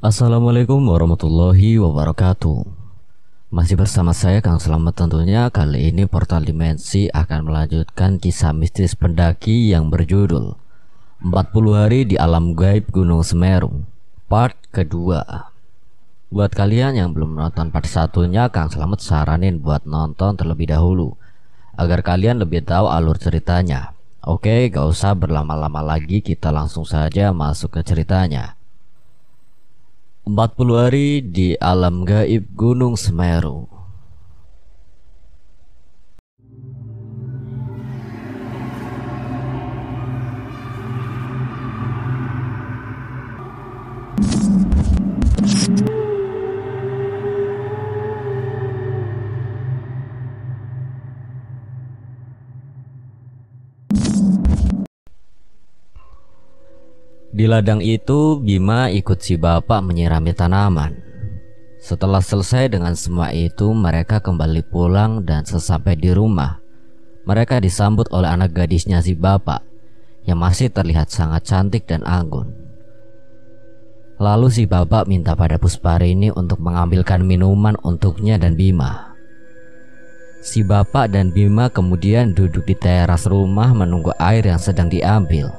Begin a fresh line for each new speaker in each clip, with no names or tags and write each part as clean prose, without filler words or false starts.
Assalamualaikum warahmatullahi wabarakatuh. Masih bersama saya Kang Selamat tentunya. Kali ini Portal Dimensi akan melanjutkan kisah mistis pendaki yang berjudul 40 Hari di Alam Gaib Gunung Semeru part kedua. Buat kalian yang belum nonton part satunya, Kang Selamat saranin buat nonton terlebih dahulu agar kalian lebih tahu alur ceritanya. Oke, gak usah berlama-lama lagi, kita langsung saja masuk ke ceritanya. 40 hari di alam gaib Gunung Semeru. Di ladang itu, Bima ikut si bapak menyirami tanaman. Setelah selesai dengan semua itu, mereka kembali pulang dan sesampai di rumah, mereka disambut oleh anak gadisnya si bapak yang masih terlihat sangat cantik dan anggun. Lalu si bapak minta pada Pusparini untuk mengambilkan minuman untuknya dan Bima. Si bapak dan Bima kemudian duduk di teras rumah menunggu air yang sedang diambil.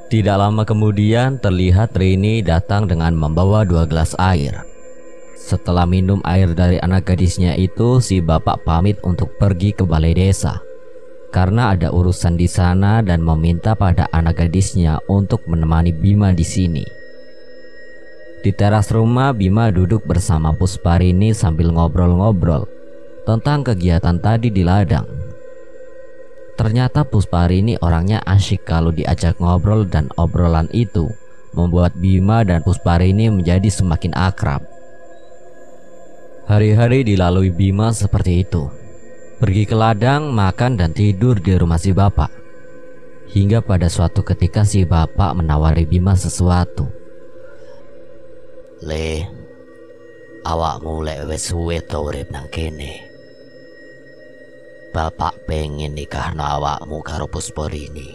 Tidak lama kemudian terlihat Rini datang dengan membawa 2 gelas air. Setelah minum air dari anak gadisnya itu, si bapak pamit untuk pergi ke balai desa karena ada urusan di sana dan meminta pada anak gadisnya untuk menemani Bima di sini. Di teras rumah, Bima duduk bersama Pusparini sambil ngobrol-ngobrol tentang kegiatan tadi di ladang. Ternyata Pusparini orangnya asyik kalau diajak ngobrol dan obrolan itu membuat Bima dan Pusparini menjadi semakin akrab. Hari-hari dilalui Bima seperti itu. Pergi ke ladang, makan dan tidur di rumah si bapak. Hingga pada suatu ketika si bapak menawari Bima sesuatu.
Le, awakmu lek wis suwe to urip nang kene. Bapak pengen nikahno awakmu karo Pusparini.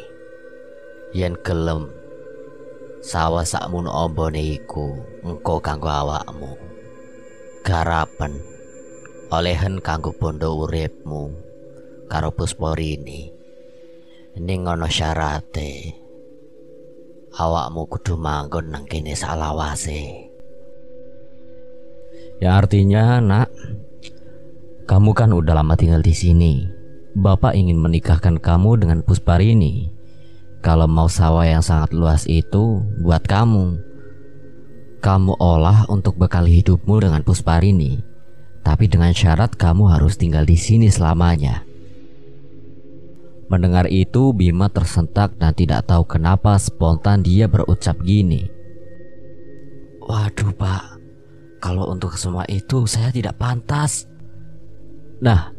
Yen gelem, sawa sakmono ombone iku engko kanggo awakmu. Garapen olehen kanggo bondo uripmu karo Pusparini. Ning ana syarate. Awakmu kudu manggon nang kene salawase.
Ya artinya, nak, kamu kan udah lama tinggal di sini. Bapak ingin menikahkan kamu dengan Pusparini. Kalau mau sawah yang sangat luas itu buat kamu. Kamu olah untuk bekal hidupmu dengan Pusparini. Tapi dengan syarat kamu harus tinggal di sini selamanya. Mendengar itu, Bima tersentak dan tidak tahu kenapa spontan dia berucap gini.
Waduh pak, kalau untuk semua itu saya tidak pantas.
Nah,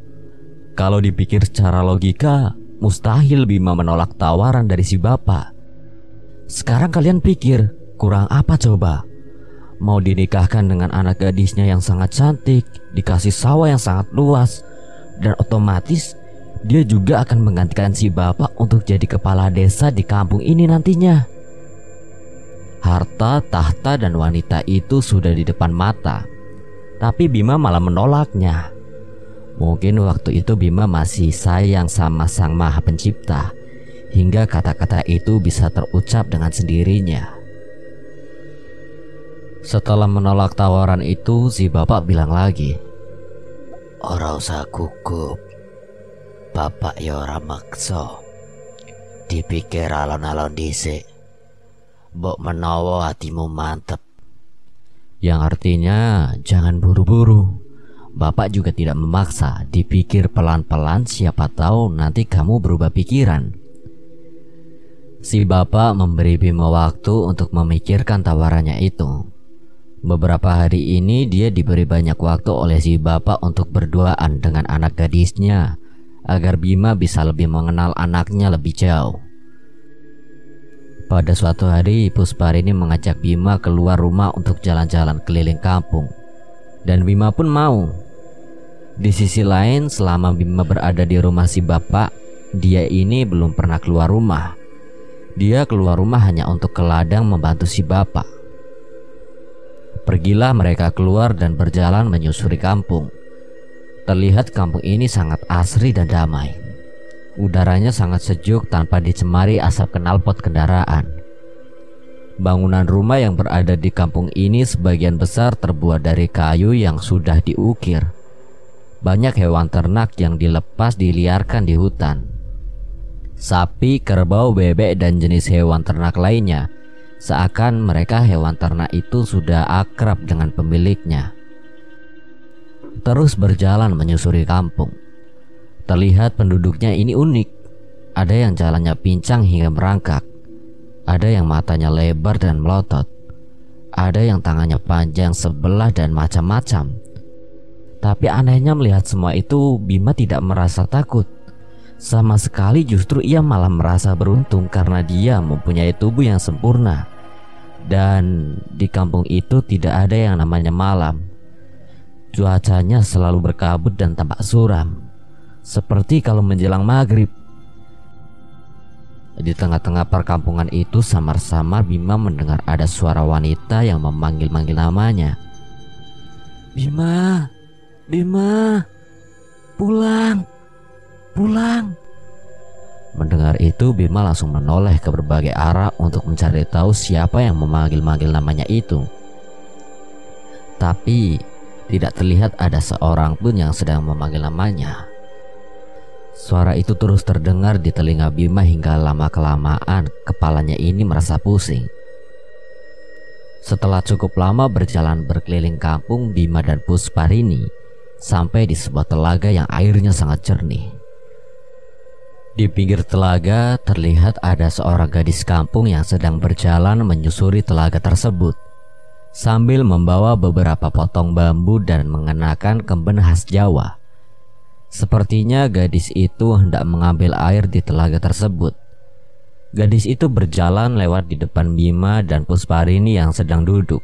kalau dipikir secara logika, mustahil Bima menolak tawaran dari si bapak. Sekarang kalian pikir, kurang apa coba? Mau dinikahkan dengan anak gadisnya yang sangat cantik, dikasih sawah yang sangat luas, dan otomatis dia juga akan menggantikan si bapak untuk jadi kepala desa di kampung ini nantinya. Harta, tahta, dan wanita itu sudah di depan mata, tapi Bima malah menolaknya. Mungkin waktu itu Bima masih sayang sama Sang Maha Pencipta, hingga kata-kata itu bisa terucap dengan sendirinya. Setelah menolak tawaran itu, si bapak bilang lagi,
Ora usah gugup. Bapak ya ora maksa. Dipikir alon-alon dhisik. Mbok menawa hatimu mantep.
yang artinya jangan buru-buru. Bapak juga tidak memaksa, dipikir pelan-pelan, siapa tahu nanti kamu berubah pikiran. Si bapak memberi Bima waktu untuk memikirkan tawarannya itu. Beberapa hari ini dia diberi banyak waktu oleh si bapak untuk berduaan dengan anak gadisnya, agar Bima bisa lebih mengenal anaknya lebih jauh. Pada suatu hari, Pusparini mengajak Bima keluar rumah untuk jalan-jalan keliling kampung, dan Bima pun mau. Di sisi lain, selama Bima berada di rumah si bapak, dia ini belum pernah keluar rumah. Dia keluar rumah hanya untuk ke ladang membantu si bapak. Pergilah mereka keluar dan berjalan menyusuri kampung. Terlihat kampung ini sangat asri dan damai. Udaranya sangat sejuk tanpa dicemari asap knalpot kendaraan. Bangunan rumah yang berada di kampung ini sebagian besar terbuat dari kayu yang sudah diukir. Banyak hewan ternak yang dilepas diliarkan di hutan. Sapi, kerbau, bebek, dan jenis hewan ternak lainnya. Seakan mereka hewan ternak itu sudah akrab dengan pemiliknya. Terus berjalan menyusuri kampung. Terlihat penduduknya ini unik. Ada yang jalannya pincang hingga merangkak. Ada yang matanya lebar dan melotot. Ada yang tangannya panjang sebelah dan macam-macam. Tapi anehnya melihat semua itu, Bima tidak merasa takut. Sama sekali, justru ia malah merasa beruntung karena dia mempunyai tubuh yang sempurna. Dan di kampung itu tidak ada yang namanya malam. Cuacanya selalu berkabut dan tampak suram, seperti kalau menjelang maghrib. Di tengah-tengah perkampungan itu samar-samar Bima mendengar ada suara wanita yang memanggil-manggil namanya. Bima, Bima, pulang, pulang. Mendengar itu Bima langsung menoleh ke berbagai arah untuk mencari tahu siapa yang memanggil-manggil namanya itu. Tapi tidak terlihat ada seorang pun yang sedang memanggil namanya. Suara itu terus terdengar di telinga Bima hingga lama-kelamaan kepalanya ini merasa pusing. Setelah cukup lama berjalan berkeliling kampung, Bima dan Pusparini sampai di sebuah telaga yang airnya sangat jernih. Di pinggir telaga terlihat ada seorang gadis kampung yang sedang berjalan menyusuri telaga tersebut sambil membawa beberapa potong bambu dan mengenakan kemben khas Jawa. Sepertinya gadis itu hendak mengambil air di telaga tersebut. Gadis itu berjalan lewat di depan Bima dan Pusparini yang sedang duduk.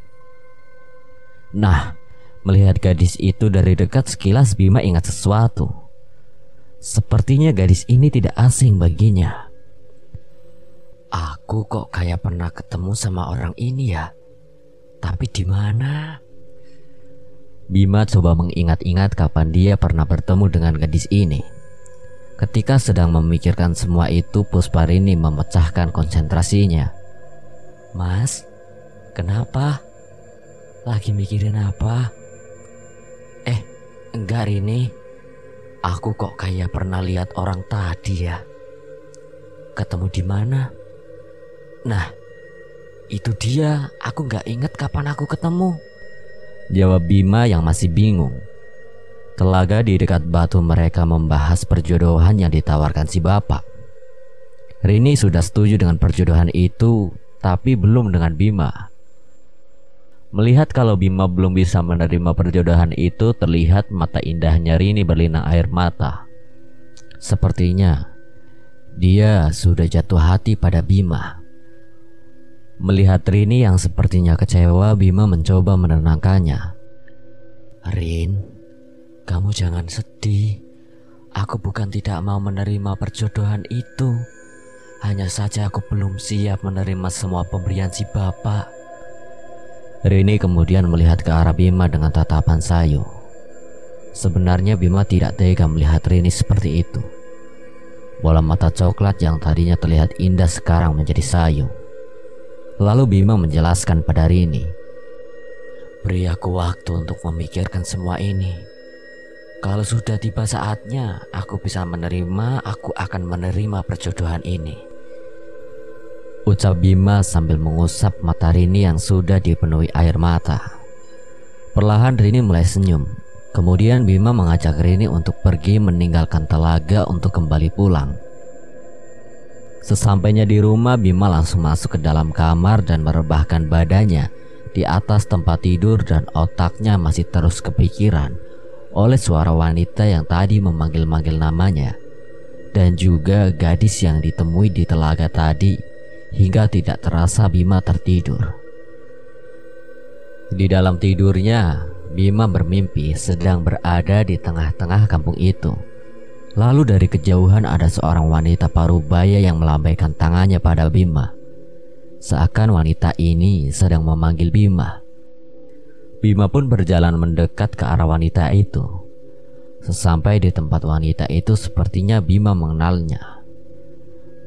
Nah, melihat gadis itu dari dekat, sekilas Bima ingat sesuatu. Sepertinya gadis ini tidak asing baginya. Aku kok kayak pernah ketemu sama orang ini ya. Tapi di mana? Bima coba mengingat-ingat kapan dia pernah bertemu dengan gadis ini. Ketika sedang memikirkan semua itu, Pusparini memecahkan konsentrasinya. Mas, kenapa? Lagi mikirin apa? Enggak Rini. Aku kok kayak pernah lihat orang tadi ya. Ketemu di mana? Nah, itu dia. Aku nggak ingat kapan aku ketemu. Jawab Bima yang masih bingung. Telaga di dekat batu mereka membahas perjodohan yang ditawarkan si bapak. Rini sudah setuju dengan perjodohan itu, tapi belum dengan Bima. Melihat kalau Bima belum bisa menerima perjodohan itu, terlihat mata indahnya Rini berlinang air mata. Sepertinya dia sudah jatuh hati pada Bima. Melihat Rini yang sepertinya kecewa, Bima mencoba menenangkannya. Rin, kamu jangan sedih. Aku bukan tidak mau menerima perjodohan itu. Hanya saja aku belum siap menerima semua pemberian si bapak. Rini kemudian melihat ke arah Bima dengan tatapan sayu. Sebenarnya Bima tidak tega melihat Rini seperti itu. Bola mata coklat yang tadinya terlihat indah sekarang menjadi sayu. Lalu Bima menjelaskan pada Rini, beri aku waktu untuk memikirkan semua ini. Kalau sudah tiba saatnya aku bisa menerima, aku akan menerima perjodohan ini. Ucap Bima sambil mengusap mata Rini yang sudah dipenuhi air mata. Perlahan Rini mulai senyum. Kemudian Bima mengajak Rini untuk pergi meninggalkan telaga untuk kembali pulang. Sesampainya di rumah, Bima langsung masuk ke dalam kamar dan merebahkan badannya di atas tempat tidur, dan otaknya masih terus kepikiran oleh suara wanita yang tadi memanggil-manggil namanya, dan juga gadis yang ditemui di telaga tadi, hingga tidak terasa Bima tertidur. Di dalam tidurnya, Bima bermimpi sedang berada di tengah-tengah kampung itu. Lalu dari kejauhan ada seorang wanita parubaya yang melambaikan tangannya pada Bima. Seakan wanita ini sedang memanggil Bima. Bima pun berjalan mendekat ke arah wanita itu. Sesampai di tempat wanita itu, sepertinya Bima mengenalnya.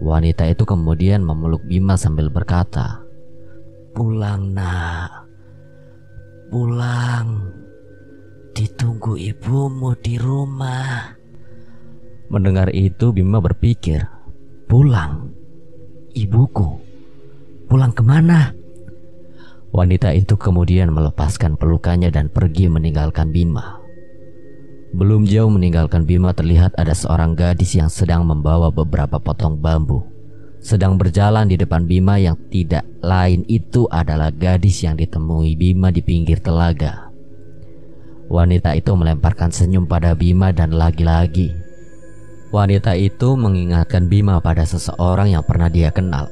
Wanita itu kemudian memeluk Bima sambil berkata,
Pulang nak, pulang. Ditunggu ibumu di rumah.
Mendengar itu Bima berpikir, pulang? Ibuku? Pulang kemana? Wanita itu kemudian melepaskan pelukannya dan pergi meninggalkan Bima. Belum jauh meninggalkan Bima, terlihat ada seorang gadis yang sedang membawa beberapa potong bambu. Sedang berjalan di depan Bima, yang tidak lain itu adalah gadis yang ditemui Bima di pinggir telaga. Wanita itu melemparkan senyum pada Bima dan lagi-lagi wanita itu mengingatkan Bima pada seseorang yang pernah dia kenal.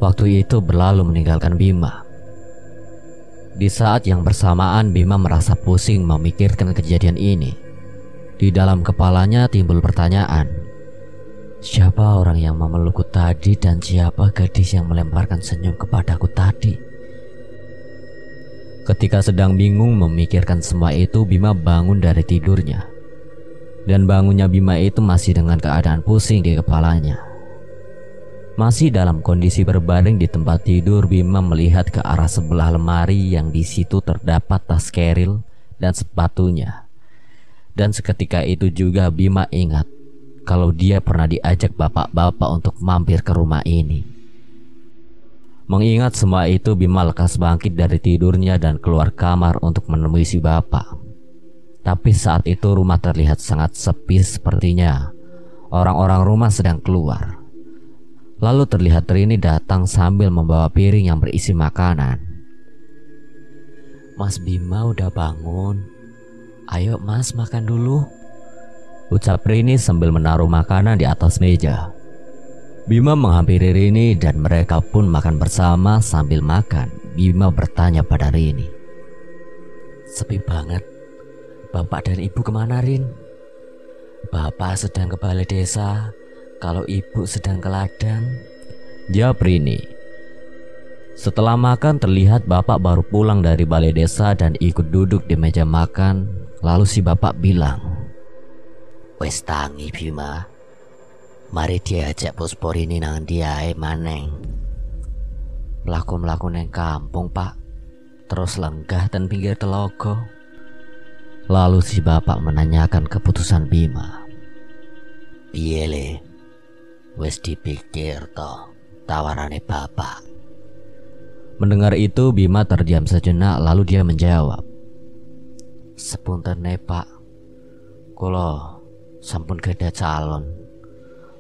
Waktu itu berlalu meninggalkan Bima. Di saat yang bersamaan Bima merasa pusing memikirkan kejadian ini. Di dalam kepalanya timbul pertanyaan, siapa orang yang memelukku tadi dan siapa gadis yang melemparkan senyum kepadaku tadi? Ketika sedang bingung memikirkan semua itu, Bima bangun dari tidurnya. Dan bangunnya Bima itu masih dengan keadaan pusing di kepalanya. Masih dalam kondisi berbaring di tempat tidur, Bima melihat ke arah sebelah lemari yang di situ terdapat tas keril dan sepatunya. Dan seketika itu juga Bima ingat kalau dia pernah diajak bapak-bapak untuk mampir ke rumah ini. Mengingat semua itu, Bima lekas bangkit dari tidurnya dan keluar kamar untuk menemui si bapak. Tapi saat itu rumah terlihat sangat sepi, sepertinya orang-orang rumah sedang keluar. Lalu terlihat Rini datang sambil membawa piring yang berisi makanan.
Mas Bima udah bangun. Ayo mas makan dulu,
ucap Rini sambil menaruh makanan di atas meja. Bima menghampiri Rini dan mereka pun makan bersama. Sambil makan, Bima bertanya pada Rini,
sepi banget. Bapak dan ibu kemana, Rin? Bapak sedang ke balai desa, kalau ibu sedang ke ladang,
jawab Rini. Setelah makan, terlihat bapak baru pulang dari balai desa dan ikut duduk di meja makan. Lalu si bapak bilang,
wes tangi Bima, mari diajak Puspor ini nang diae maneng. Mlaku-mlaku neng kampung pak, terus lenggah dan pinggir telogo.
Lalu si bapak menanyakan keputusan Bima.
Piye le? Wes dipikir toh tawarane bapak?
Mendengar itu Bima terdiam sejenak, lalu dia menjawab,
sepunten pak, kula sampun gadah calon.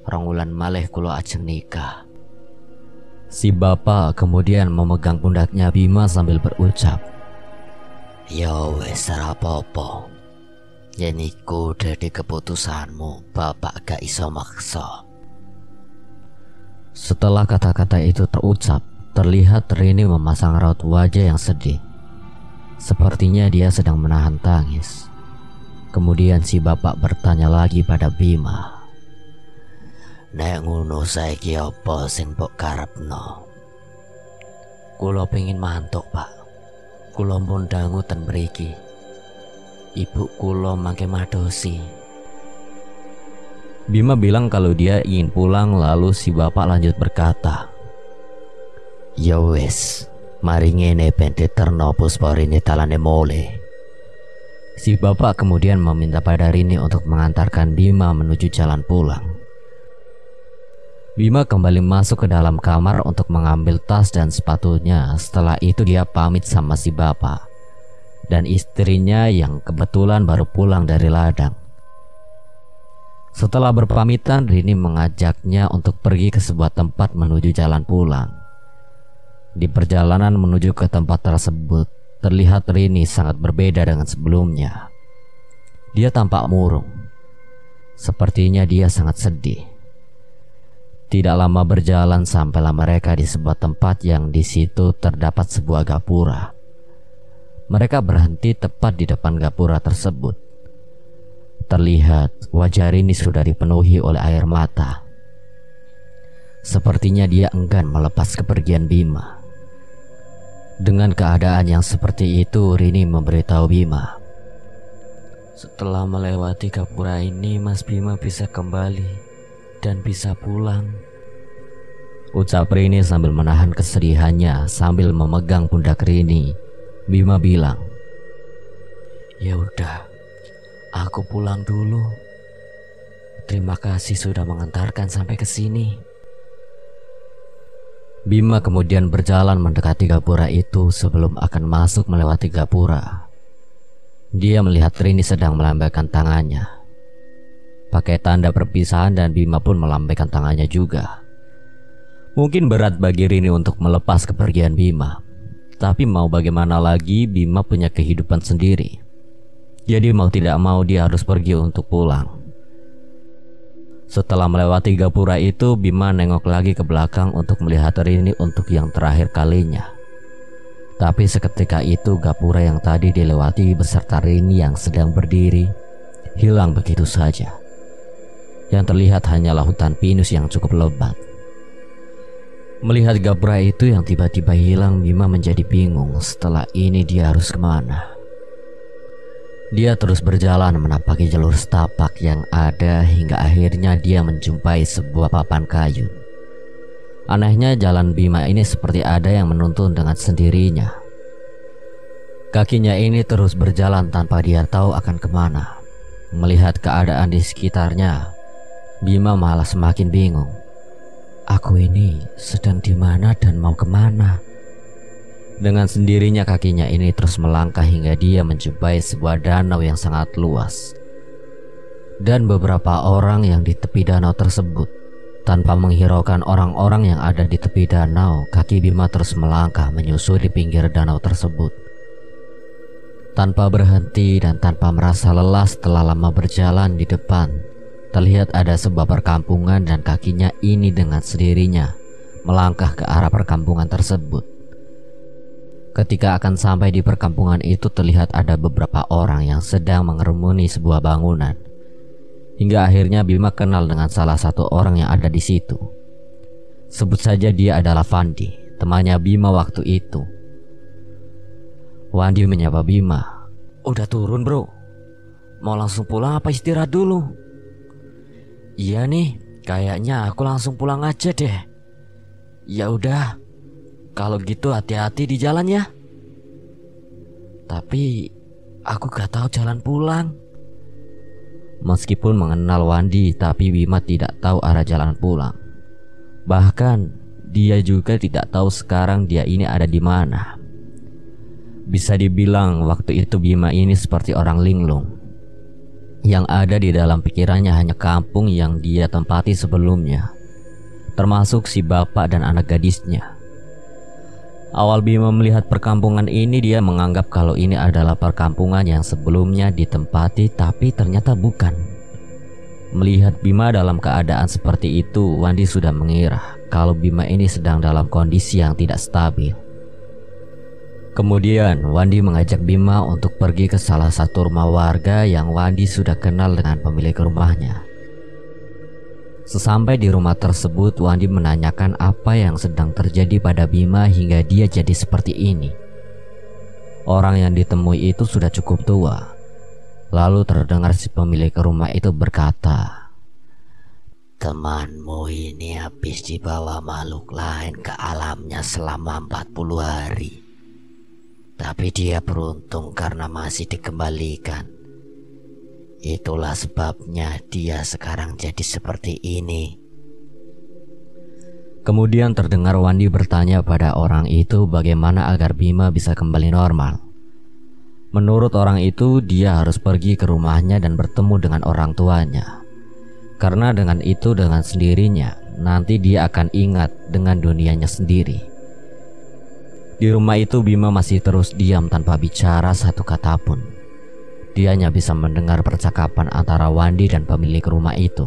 2 wulan malih kula ajeng nikah.
Si bapak kemudian memegang pundaknya Bima sambil berucap,
ya wes ora apa-apa. Yen iku dadi keputusanmu, bapak gak iso maksa.
Setelah kata-kata itu terucap, terlihat Rini memasang raut wajah yang sedih. Sepertinya dia sedang menahan tangis. Kemudian si bapak bertanya lagi pada Bima,
nek ngono saiki apa sing mbok karepno? Kula pengin mantuk pak. Kula pun dangu ten mriki. Ibu kula mangke madosi.
Bima bilang kalau dia ingin pulang. Lalu si bapak lanjut berkata,
ya wes, mari ngene ben diterno Puspor ini talane mole.
Si bapak kemudian meminta pada Rini untuk mengantarkan Bima menuju jalan pulang. Bima kembali masuk ke dalam kamar untuk mengambil tas dan sepatunya. Setelah itu dia pamit sama si bapak dan istrinya yang kebetulan baru pulang dari ladang. Setelah berpamitan, Rini mengajaknya untuk pergi ke sebuah tempat menuju jalan pulang. Di perjalanan menuju ke tempat tersebut, terlihat Rini sangat berbeda dengan sebelumnya. Dia tampak murung. Sepertinya dia sangat sedih. Tidak lama berjalan sampailah mereka di sebuah tempat yang di situ terdapat sebuah gapura. Mereka berhenti tepat di depan gapura tersebut. Terlihat wajah Rini sudah dipenuhi oleh air mata. Sepertinya dia enggan melepas kepergian Bima. Dengan keadaan yang seperti itu, Rini memberitahu Bima.
Setelah melewati gapura ini, Mas Bima bisa kembali dan bisa pulang.
Ucap Rini sambil menahan kesedihannya sambil memegang pundak Rini. Bima bilang,
"Ya udah, aku pulang dulu. Terima kasih sudah mengantarkan sampai ke sini."
Bima kemudian berjalan mendekati gapura itu sebelum akan masuk melewati gapura. Dia melihat Rini sedang melambaikan tangannya. Pakai tanda perpisahan dan Bima pun melambaikan tangannya juga. Mungkin berat bagi Rini untuk melepas kepergian Bima. Tapi mau bagaimana lagi, Bima punya kehidupan sendiri. Jadi mau tidak mau dia harus pergi untuk pulang. Setelah melewati gapura itu, Bima nengok lagi ke belakang untuk melihat Rini untuk yang terakhir kalinya. Tapi seketika itu gapura yang tadi dilewati beserta Rini yang sedang berdiri hilang begitu saja. Yang terlihat hanyalah hutan pinus yang cukup lebat. Melihat gapura itu yang tiba-tiba hilang, Bima menjadi bingung. Setelah ini dia harus kemana? Dia terus berjalan menapaki jalur setapak yang ada hingga akhirnya dia menjumpai sebuah papan kayu. Anehnya jalan Bima ini seperti ada yang menuntun dengan sendirinya. Kakinya ini terus berjalan tanpa dia tahu akan kemana. Melihat keadaan di sekitarnya, Bima malah semakin bingung. Aku ini sedang di mana dan mau kemana? Dengan sendirinya kakinya ini terus melangkah hingga dia menjumpai sebuah danau yang sangat luas. Dan beberapa orang yang di tepi danau tersebut. Tanpa menghiraukan orang-orang yang ada di tepi danau, kaki Bima terus melangkah menyusuri pinggir danau tersebut. Tanpa berhenti dan tanpa merasa lelah setelah lama berjalan di depan, terlihat ada sebuah perkampungan dan kakinya ini dengan sendirinya melangkah ke arah perkampungan tersebut. Ketika akan sampai di perkampungan itu, terlihat ada beberapa orang yang sedang mengerumuni sebuah bangunan. Hingga akhirnya Bima kenal dengan salah satu orang yang ada di situ. Sebut saja dia adalah Wandi, temannya Bima waktu itu. Wandi menyapa Bima.
"Udah turun, bro? Mau langsung pulang apa istirahat dulu?" "Iya nih, kayaknya aku langsung pulang aja deh." "Ya udah, kalau gitu hati-hati di jalan ya." "Tapi aku gak tahu jalan pulang."
Meskipun mengenal Wandi, tapi Bima tidak tahu arah jalan pulang. Bahkan dia juga tidak tahu sekarang dia ini ada di mana. Bisa dibilang waktu itu Bima ini seperti orang linglung. Yang ada di dalam pikirannya hanya kampung yang dia tempati sebelumnya, termasuk si bapak dan anak gadisnya. Awal Bima melihat perkampungan ini, dia menganggap kalau ini adalah perkampungan yang sebelumnya ditempati, tapi ternyata bukan. Melihat Bima dalam keadaan seperti itu, Wandi sudah mengira kalau Bima ini sedang dalam kondisi yang tidak stabil. Kemudian Wandi mengajak Bima untuk pergi ke salah satu rumah warga yang Wandi sudah kenal dengan pemilik rumahnya. Sesampai di rumah tersebut, Wandi menanyakan apa yang sedang terjadi pada Bima hingga dia jadi seperti ini. Orang yang ditemui itu sudah cukup tua. Lalu terdengar si pemilik rumah itu berkata,
"Temanmu ini habis dibawa makhluk lain ke alamnya selama 40 hari. Tapi dia beruntung karena masih dikembalikan. Itulah sebabnya dia sekarang jadi seperti ini."
Kemudian terdengar Wandi bertanya pada orang itu bagaimana agar Bima bisa kembali normal. Menurut orang itu, dia harus pergi ke rumahnya dan bertemu dengan orang tuanya. Karena dengan itu, dengan sendirinya, nanti dia akan ingat dengan dunianya sendiri. Di rumah itu Bima masih terus diam tanpa bicara satu kata pun. Dia hanya bisa mendengar percakapan antara Wandi dan pemilik rumah itu.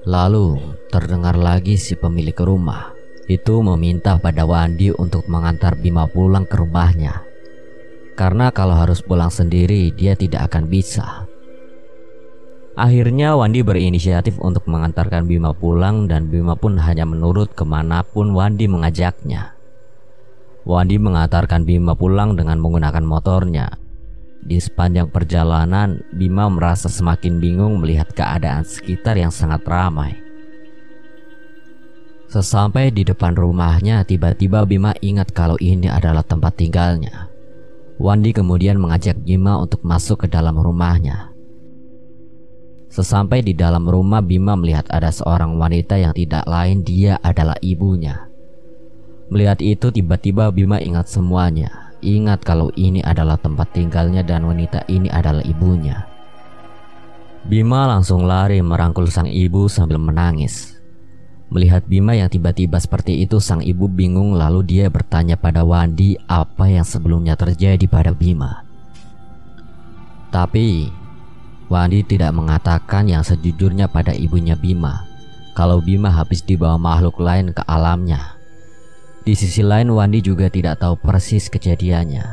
Lalu terdengar lagi si pemilik rumah itu meminta pada Wandi untuk mengantar Bima pulang ke rumahnya. Karena kalau harus pulang sendiri dia tidak akan bisa. Akhirnya Wandi berinisiatif untuk mengantarkan Bima pulang dan Bima pun hanya menurut kemanapun Wandi mengajaknya. Wandi mengantarkan Bima pulang dengan menggunakan motornya. Di sepanjang perjalanan, Bima merasa semakin bingung melihat keadaan sekitar yang sangat ramai. Sesampai di depan rumahnya, tiba-tiba Bima ingat kalau ini adalah tempat tinggalnya. Wandi kemudian mengajak Bima untuk masuk ke dalam rumahnya. Sesampai di dalam rumah, Bima melihat ada seorang wanita yang tidak lain dia adalah ibunya. Melihat itu tiba-tiba Bima ingat semuanya. Ingat kalau ini adalah tempat tinggalnya dan wanita ini adalah ibunya. Bima langsung lari merangkul sang ibu sambil menangis. Melihat Bima yang tiba-tiba seperti itu, sang ibu bingung lalu dia bertanya pada Wandi apa yang sebelumnya terjadi pada Bima. Tapi Wandi tidak mengatakan yang sejujurnya pada ibunya Bima, kalau Bima habis dibawa makhluk lain ke alamnya. Di sisi lain Wandi juga tidak tahu persis kejadiannya.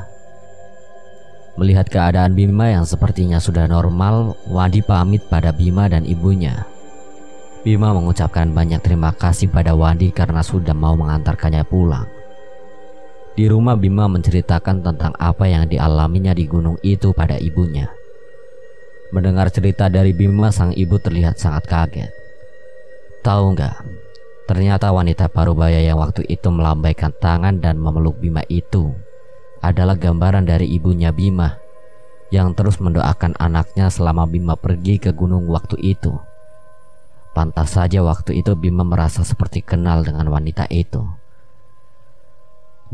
Melihat keadaan Bima yang sepertinya sudah normal, Wandi pamit pada Bima dan ibunya. Bima mengucapkan banyak terima kasih pada Wandi karena sudah mau mengantarkannya pulang. Di rumah Bima menceritakan tentang apa yang dialaminya di gunung itu pada ibunya. Mendengar cerita dari Bima, sang ibu terlihat sangat kaget. Tahu nggak? Ternyata wanita parubaya yang waktu itu melambaikan tangan dan memeluk Bima itu adalah gambaran dari ibunya Bima yang terus mendoakan anaknya selama Bima pergi ke gunung waktu itu. Pantas saja waktu itu Bima merasa seperti kenal dengan wanita itu.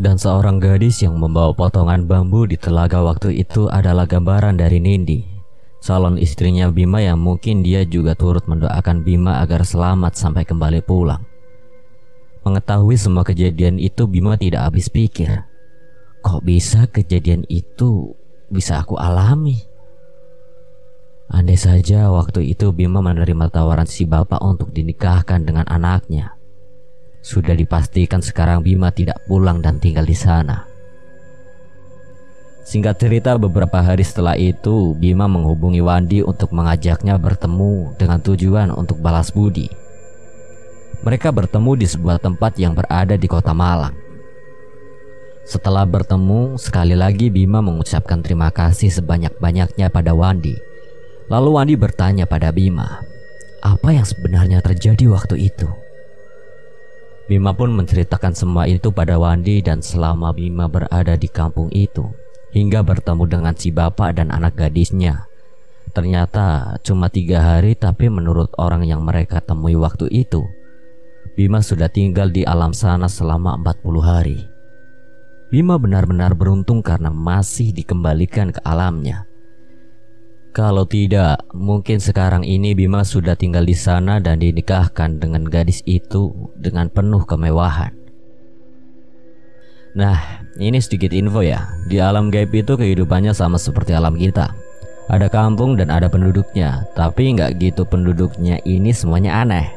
Dan seorang gadis yang membawa potongan bambu di telaga waktu itu adalah gambaran dari Nindi, calon istrinya Bima yang mungkin dia juga turut mendoakan Bima agar selamat sampai kembali pulang. Mengetahui semua kejadian itu, Bima tidak habis pikir. Kok bisa kejadian itu bisa aku alami? Andai saja waktu itu Bima menerima tawaran si bapak untuk dinikahkan dengan anaknya. Sudah dipastikan sekarang Bima tidak pulang dan tinggal di sana. Singkat cerita, beberapa hari setelah itu Bima menghubungi Wandi untuk mengajaknya bertemu dengan tujuan untuk balas budi. Mereka bertemu di sebuah tempat yang berada di kota Malang. Setelah bertemu, sekali lagi Bima mengucapkan terima kasih sebanyak-banyaknya pada Wandi. Lalu Wandi bertanya pada Bima, apa yang sebenarnya terjadi waktu itu? Bima pun menceritakan semua itu pada Wandi dan selama Bima berada di kampung itu, hingga bertemu dengan si bapak dan anak gadisnya. Ternyata cuma 3 hari, tapi menurut orang yang mereka temui waktu itu, Bima sudah tinggal di alam sana selama 40 hari. Bima benar-benar beruntung karena masih dikembalikan ke alamnya. Kalau tidak, mungkin sekarang ini Bima sudah tinggal di sana dan dinikahkan dengan gadis itu dengan penuh kemewahan. Nah, ini sedikit info ya. Di alam gaib itu kehidupannya sama seperti alam kita. Ada kampung dan ada penduduknya, tapi nggak gitu penduduknya ini semuanya aneh.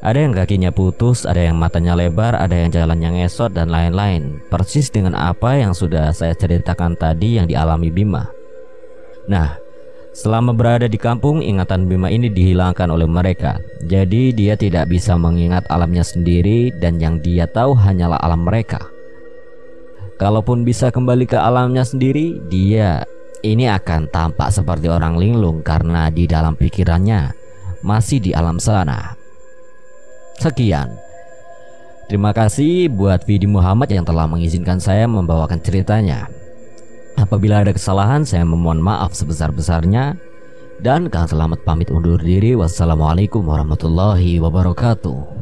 Ada yang kakinya putus, ada yang matanya lebar, ada yang jalannya ngesot dan lain-lain. Persis dengan apa yang sudah saya ceritakan tadi yang dialami Bima. Nah, selama berada di kampung, ingatan Bima ini dihilangkan oleh mereka. Jadi dia tidak bisa mengingat alamnya sendiri dan yang dia tahu hanyalah alam mereka. Kalaupun bisa kembali ke alamnya sendiri, dia ini akan tampak seperti orang linglung karena di dalam pikirannya masih di alam sana. Sekian. Terima kasih buat Vidi Muhammad yang telah mengizinkan saya membawakan ceritanya. Apabila ada kesalahan, saya memohon maaf sebesar-besarnya. Dan Kang Selamat pamit undur diri. Wassalamualaikum warahmatullahi wabarakatuh.